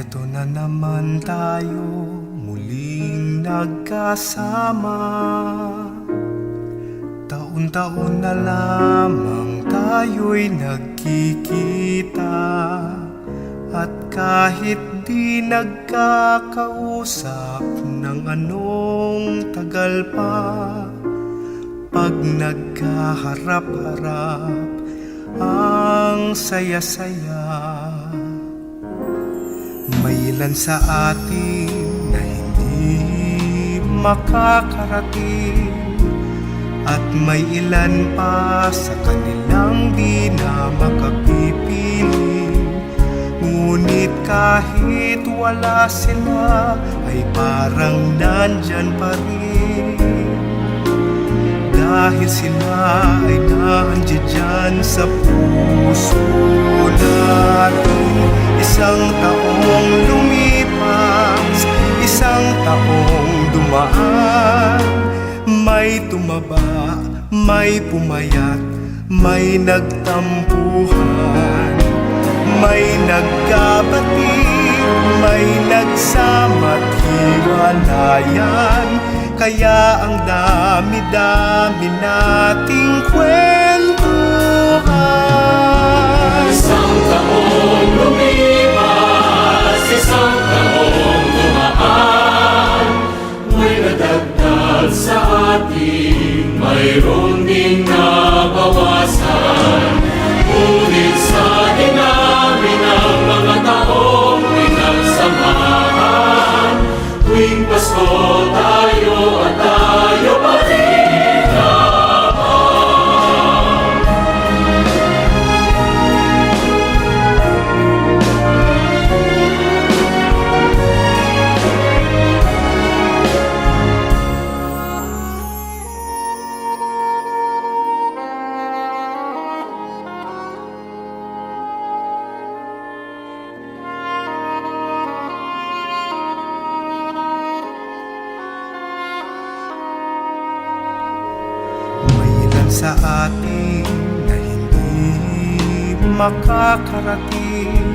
Narito na naman tayo, muling nagkasama. Taon-taon na lamang tayo'y nagkikita, at kahit di nagkakausap ng anong tagal pa, pag nagkaharap-harap ang saya-saya. May ilan sa atin na hindi makakarating, at may ilan pa sa kanilang di na makapipiling. Ngunit kahit wala sila, ay parang nandyan pa rin, dahil sila ay nandiyan sa puso natin. Isang taong lumipas, isang taong dumaan, may tumaba, may pumayat, may nagtampuhan, may nagkabati, may nagsama't hiwalayan. Kaya ang dami-dami nating kwentuhan. Isang taong lumipas, isang taong dumaan, may nadagdag sa atin, mayroon ding nabawasan. Ngunit sa dinami ng mga taong pinagsamahan, tuwing Pasko tayo at tayo pa rin naman. Sa atin na hindi makakarating,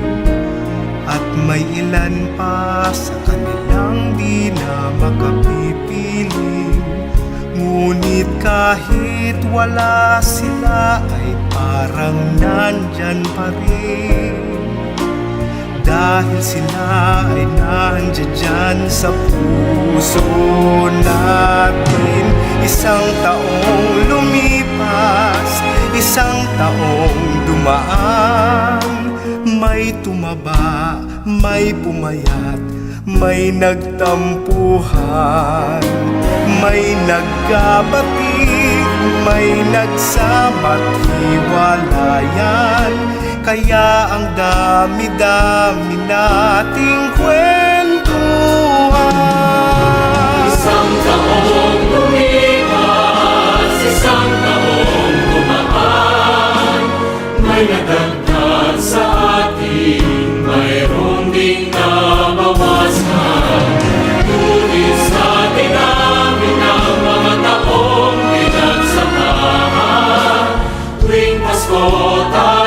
at may ilan pa sa kanilang di na makapipiling. Ngunit kahit wala sila, ay parang nandyan pa rin, dahil sila ay nandiyan sa puso natin. Isang taong lumipas, isang taong dumaan, may tumaba, may pumayat, may nagtampuhan, may nagkabati, may nagsama't hiwalayan. Kaya ang dami-dami nating kwentuhan. Isang taong lumipas, isang taong dumaan, may nadagdag sa atin, mayroon ding nabawasan. Ngunit sa dinami ng mga taong pinagsamahan, tuwing Pasko tayo